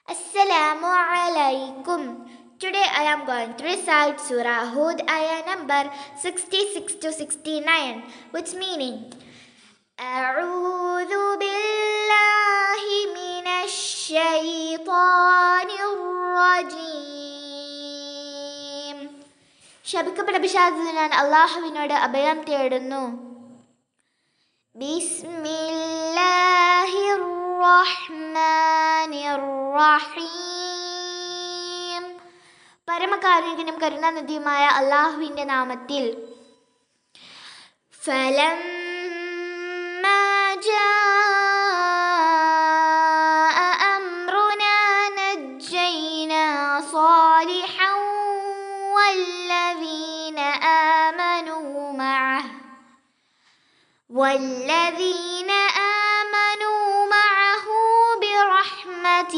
Assalamu alaikum. Today I am going to recite Surah Hud ayah number 66 to 69, which meaning A'udhu billahi minash shaitanir rajim. ശപിക്കപ്പെട്ട പിശാചിൽ ഞാൻ അല്ലാഹുവിനോട് അഭയം തേടുന്നു. ബിസ്മില്ലാഹിർ റഹ്മാനിർ റഹീം. പരമകാരുണികനും കരുണാനിധിയുമായ അല്ലാഹുവിൻ്റെ നാമത്തിൽ. ഫലമ്മാ ജാഅ അംറുനാ നജ്ജയ്നാ സാലിഹൻ والذين آمنوا معه برحمة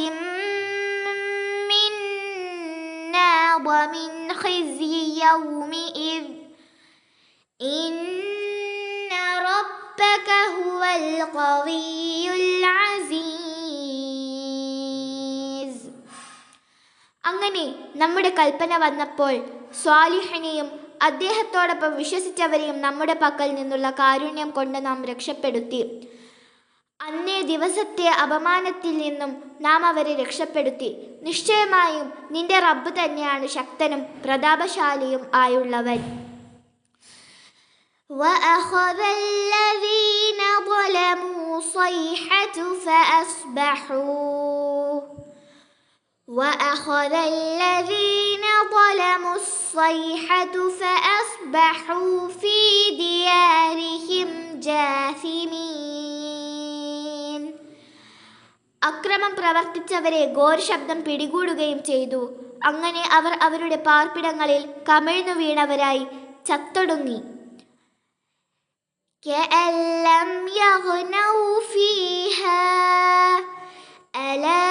منا ومن خزي يومئذ إن ربك هو القوي العزيز. അങ്ങനെ നമ്മുടെ കൽപ്പന വന്നപ്പോൾ സ്വാലിഹിനെയും അദ്ദേഹത്തോടൊപ്പം വിശ്വസിച്ചവരെയും നമ്മുടെ പക്കൽ നിന്നുള്ള കാരുണ്യം കൊണ്ട് നാം രക്ഷപ്പെടുത്തി. അന്നേ ദിവസത്തെ അപമാനത്തിൽ നിന്നും നാം അവരെ രക്ഷപ്പെടുത്തി. നിശ്ചയമായും നിന്റെ റബ്ബ് തന്നെയാണ് ശക്തനും പ്രതാപശാലിയും ആയുള്ളവൻ. وأخذ الذين ظلموا الصيحة فأصبحوا في ديارهم جاثمين. അക്രമം പ്രവർത്തിച്ചവരെ ഘോരശബ്ദം പിടികൂടുകയും ചെയ്തു. അങ്ങനെ അവർ അവരുടെ പാർപ്പിടങ്ങളിൽ കമിഴ്ന്നു വീണവരായി ചത്തൊടുങ്ങി. كأن لم يغنوا فيها ألا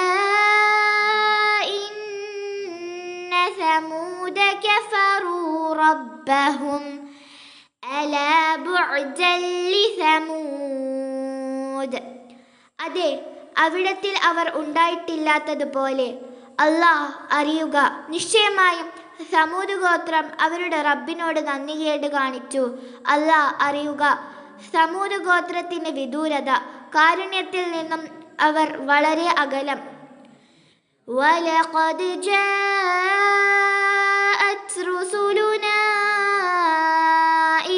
ثمود كفروا ربهم ألا بعدا لثمود. അതെ, അവിടത്തിൽ അവർ ഉണ്ടായിട്ടില്ലാത്തതുപോലെ അല്ലാഹ് അറിയുക. നിശ്ചയമായും സമൂദ് ഗോത്രം അവരുടെ റബ്ബിനോട് നന്ദികേട് കാണിച്ചു. അല്ലാഹ് അറിയുക, സമൂദ് ഗോത്രത്തിന് വിദൂരത, കാരുണ്യത്തിൽ നിന്നും അവർ വളരെ അകലം. وَلَقَدْ جَاءَتْ رُسُلُنَا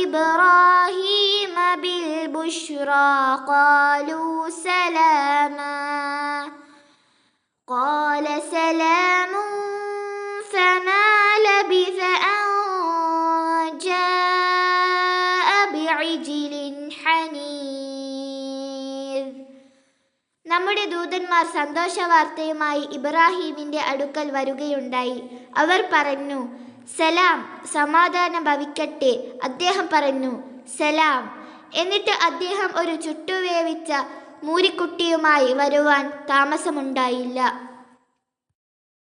إِبْرَاهِيمَ بِالْبُشْرَى قَالُوا سَلَامًا قَالَ سَلَامٌ فَمَا لَبِثَ أَنْ جَاءَ بِعِجْلٍ حَنِيذٍ. നമ്മുടെ ദൂതന്മാർ സന്തോഷവാർത്തയുമായി ഇബ്രാഹീമിൻ്റെ അടുക്കൽ വരികയുണ്ടായി. അവർ പറഞ്ഞു, സലാം, സമാധാനം ഭവിക്കട്ടെ. അദ്ദേഹം പറഞ്ഞു, സലാം. എന്നിട്ട് അദ്ദേഹം ഒരു ചുട്ടുവേവിച്ച മൂരിക്കുട്ടിയുമായി വരുവാൻ താമസമുണ്ടായില്ല.